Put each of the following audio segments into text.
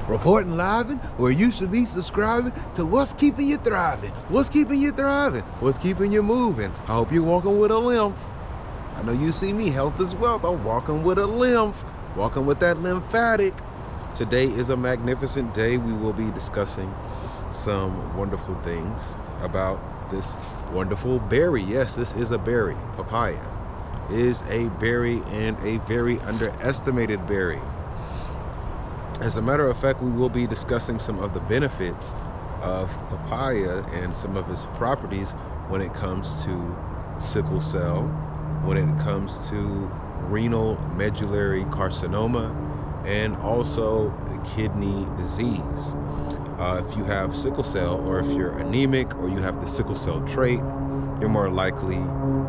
reporting live where you should be subscribing to what's keeping you thriving, what's keeping you thriving, what's keeping you moving. I hope you're walking with a limp. I know you see me, health is wealth. I'm walking with a limp, walking with that lymphatic. Today is a magnificent day. We will be discussing some wonderful things about this wonderful berry. Yes, this is a berry. Papaya is a berry, and a very underestimated berry. As a matter of fact, we will be discussing some of the benefits of papaya and some of its properties when it comes to sickle cell, when it comes to renal medullary carcinoma, and also kidney disease. If you have sickle cell, or if you're anemic, or you have the sickle cell trait, you're more likely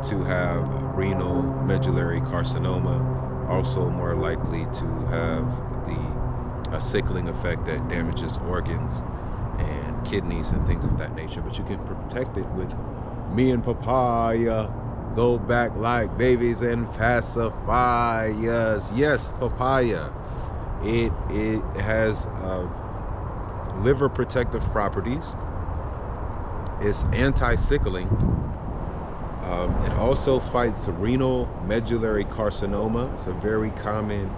to have renal medullary carcinoma, also more likely to have the sickling effect that damages organs and kidneys and things of that nature. But you can protect it with me and papaya. Go back like babies and pacifiers. Yes, papaya. It has liver protective properties. It's anti-sickling. It also fights renal medullary carcinoma. It's a very common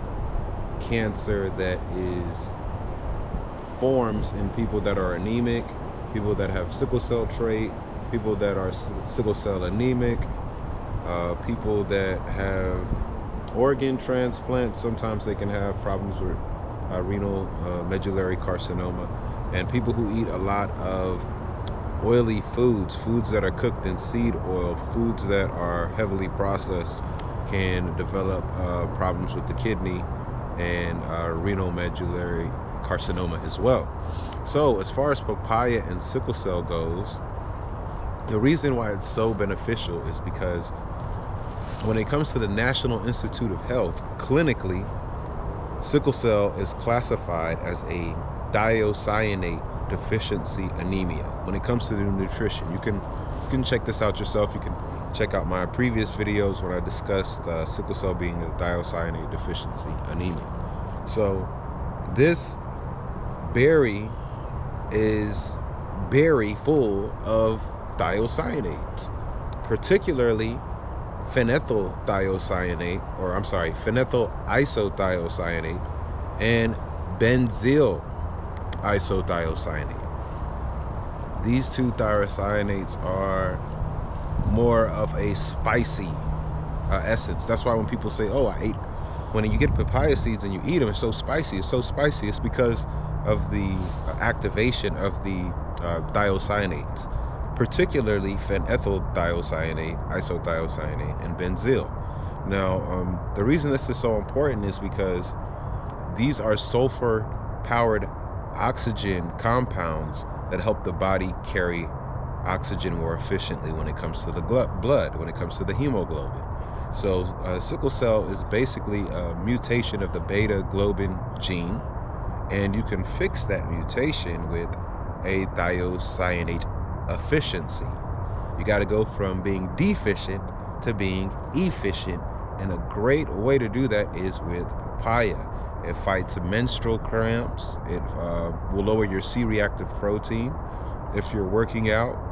cancer that forms in people that are anemic, people that have sickle cell trait, people that are sickle cell anemic, people that have organ transplants. Sometimes they can have problems with renal medullary carcinoma, and people who eat a lot of oily foods that are cooked in seed oil, foods that are heavily processed, can develop problems with the kidney and renal medullary carcinoma as well. So as far as papaya and sickle cell goes, the reason why it's so beneficial is because when it comes to the National Institute of Health, clinically, sickle cell is classified as a thiocyanate deficiency anemia. When it comes to the nutrition, you can check this out yourself. You can check out my previous videos when I discussed sickle cell being a thiocyanate deficiency anemia. So this berry is very full of thiocyanates, particularly phenyl isothiocyanate and benzyl isothiocyanate. These two thiocyanates are more of a spicy essence. That's why when people say, oh, when you get papaya seeds and you eat them, it's so spicy. It's because of the activation of the thiocyanates, particularly phenyl isothiocyanate, and benzyl. Now, the reason this is so important is because these are sulfur-powered oxygen compounds that help the body carry oxygen more efficiently when it comes to the blood, when it comes to the hemoglobin. So sickle cell is basically a mutation of the beta globin gene, and you can fix that mutation with a thiocyanate efficiency. You got to go from being deficient to being efficient, and a great way to do that is with papaya. It fights menstrual cramps. It will lower your C-reactive protein. If you're working out,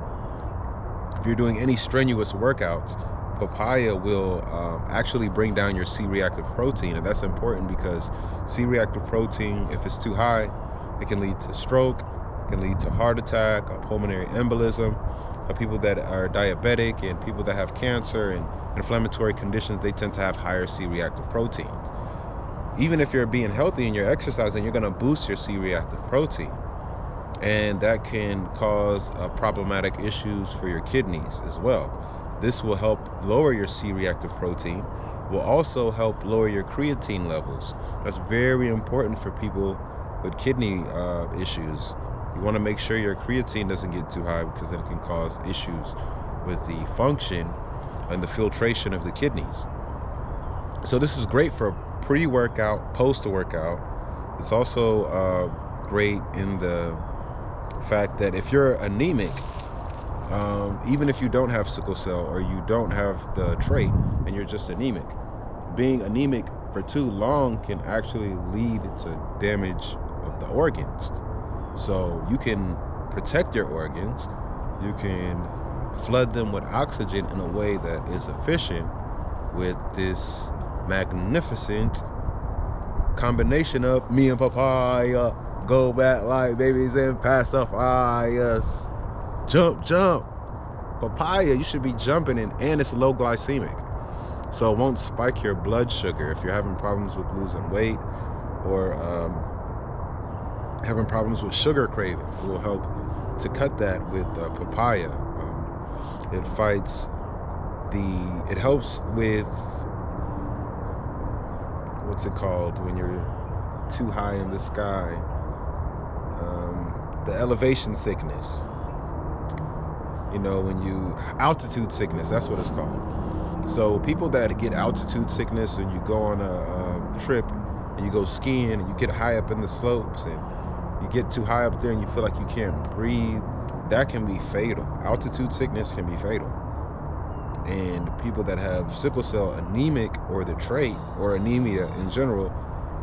if you're doing any strenuous workouts, papaya will actually bring down your C-reactive protein, and that's important because C-reactive protein, if it's too high, it can lead to stroke, it can lead to heart attack, a pulmonary embolism. People that are diabetic and people that have cancer and inflammatory conditions, they tend to have higher C-reactive proteins. Even if you're being healthy and you're exercising, you're going to boost your C-reactive protein, and that can cause problematic issues for your kidneys as well. This will help lower your C-reactive protein, will also help lower your creatine levels. That's very important for people with kidney issues. You want to make sure your creatine doesn't get too high, because then it can cause issues with the function and the filtration of the kidneys. So this is great for pre-workout, post-workout. It's also great in the fact that if you're anemic, even if you don't have sickle cell or you don't have the trait and you're just anemic, being anemic for too long can actually lead to damage of the organs. So you can protect your organs, you can flood them with oxygen in a way that is efficient with this magnificent combination of me and Papaya go back like babies and pacifiers. Jump, jump. Papaya, you should be jumping in, and it's low glycemic. So it won't spike your blood sugar. If you're having problems with losing weight or having problems with sugar craving, it will help to cut that with papaya. It helps with, what's it called when you're too high in the sky? The elevation sickness. You know, altitude sickness, that's what it's called. So people that get altitude sickness and you go on a trip and you go skiing and you get high up in the slopes and you get too high up there and you feel like you can't breathe, that can be fatal. Altitude sickness can be fatal. And people that have sickle cell anemic or the trait or anemia in general,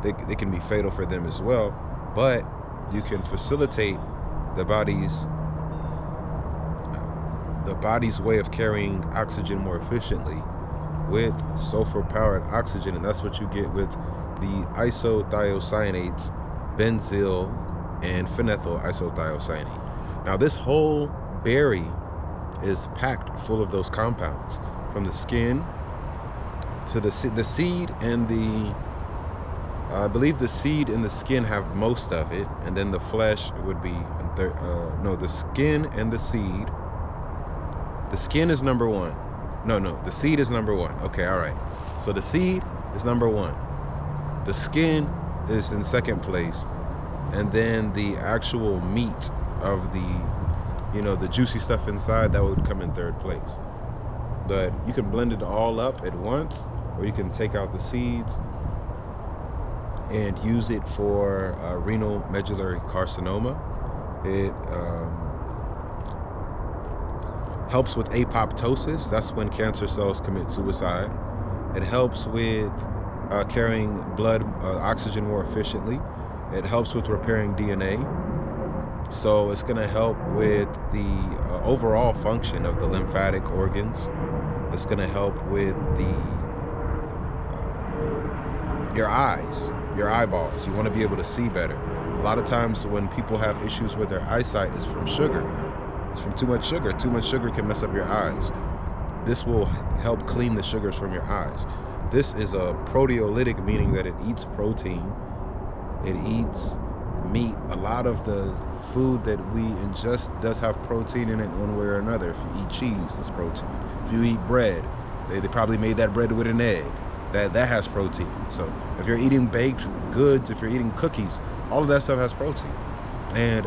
they can be fatal for them as well. But you can facilitate the body's way of carrying oxygen more efficiently with sulfur-powered oxygen, and that's what you get with the isothiocyanates, benzyl and phenyl isothiocyanate. Now, this whole berry is packed full of those compounds, from the skin to the seed and I believe the seed and the skin have most of it, and then the flesh would be the skin and the seed. The skin is number one. No, the seed is number one. Okay, all right. So the seed is number one. The skin is in second place. And then the actual meat of the juicy stuff inside, that would come in third place. But you can blend it all up at once, or you can take out the seeds and use it for renal medullary carcinoma. It helps with apoptosis. That's when cancer cells commit suicide. It helps with carrying blood oxygen more efficiently. It helps with repairing DNA. So it's going to help with the overall function of the lymphatic organs. It's going to help with your eyes, your eyeballs. You want to be able to see better. A lot of times when people have issues with their eyesight, it's from sugar. It's from too much sugar. Too much sugar can mess up your eyes. This will help clean the sugars from your eyes. This is a proteolytic, meaning that it eats protein. It eats meat. A lot of the food that we ingest does have protein in it one way or another. If you eat cheese, it's protein. If you eat bread, they probably made that bread with an egg. That has protein. So if you're eating baked goods, if you're eating cookies, all of that stuff has protein. And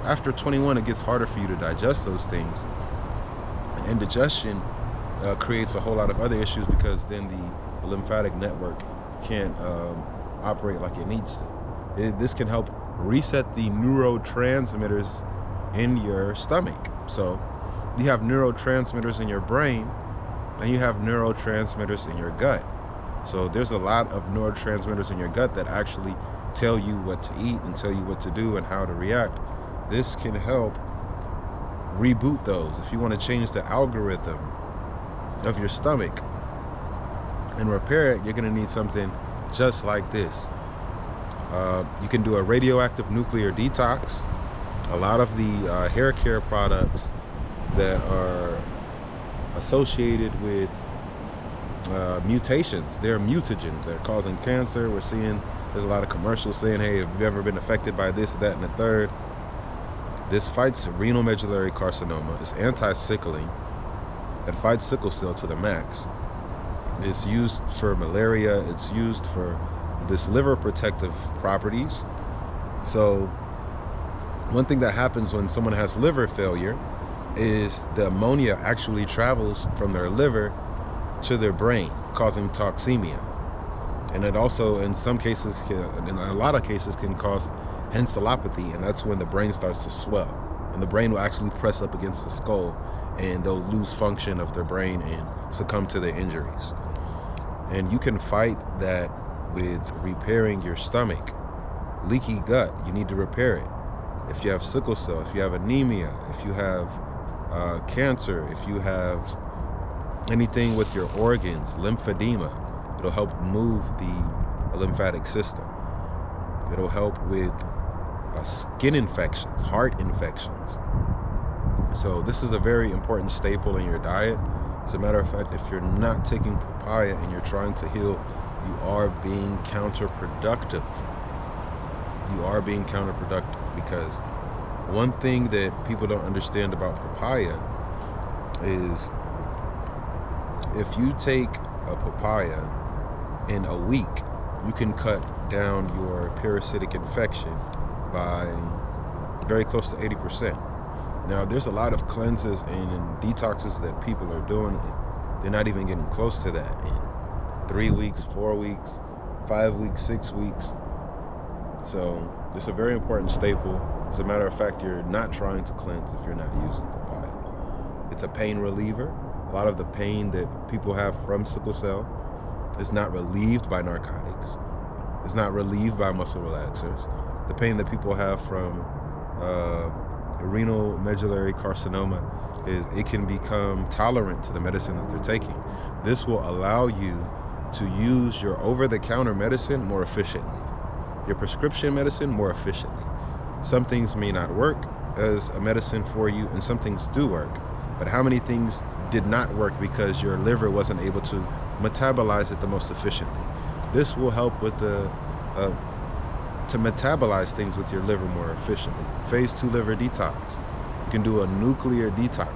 after 21, it gets harder for you to digest those things. And indigestion creates a whole lot of other issues, because then the lymphatic network can't operate like it needs to. This can help reset the neurotransmitters in your stomach. So you have neurotransmitters in your brain, and you have neurotransmitters in your gut. So there's a lot of neurotransmitters in your gut that actually tell you what to eat and tell you what to do and how to react. This can help reboot those. If you want to change the algorithm of your stomach and repair it, you're going to need something just like this. You can do a radioactive nuclear detox. A lot of the hair care products that are associated with mutations, they're mutagens. They're causing cancer. We're seeing there's a lot of commercials saying, hey, have you ever been affected by this, that, and the third? This fights renal medullary carcinoma. It's anti-sickling. It fights sickle cell to the max. It's used for malaria. It's used for this liver protective properties. So one thing that happens when someone has liver failure is the ammonia actually travels from their liver to their brain, causing toxemia. And it also, in some cases, in a lot of cases, can cause encephalopathy, and that's when the brain starts to swell. And the brain will actually press up against the skull, and they'll lose function of their brain and succumb to their injuries. And you can fight that with repairing your stomach. leaky gut, you need to repair it. If you have sickle cell, if you have anemia, if you have cancer, if you have anything with your organs, lymphedema, it'll help move the lymphatic system. It'll help with skin infections, heart infections. So this is a very important staple in your diet. As a matter of fact, if you're not taking papaya and you're trying to heal, you are being counterproductive. You are being counterproductive, because one thing that people don't understand about papaya is if you take a papaya in a week, you can cut down your parasitic infection by very close to 80%. Now, there's a lot of cleanses and detoxes that people are doing. They're not even getting close to that in 3 weeks, 4 weeks, 5 weeks, 6 weeks. So it's a very important staple. As a matter of fact, you're not trying to cleanse if you're not using papaya. It's a pain reliever. A lot of the pain that people have from sickle cell is not relieved by narcotics. It's not relieved by muscle relaxers. The pain that people have from renal medullary carcinoma is it can become tolerant to the medicine that they're taking. This will allow you to use your over-the-counter medicine more efficiently, your prescription medicine more efficiently. Some things may not work as a medicine for you, and some things do work. But how many things did not work because your liver wasn't able to metabolize it the most efficiently? This will help with to metabolize things with your liver more efficiently. Phase 2 liver detox. You can do a nuclear detox.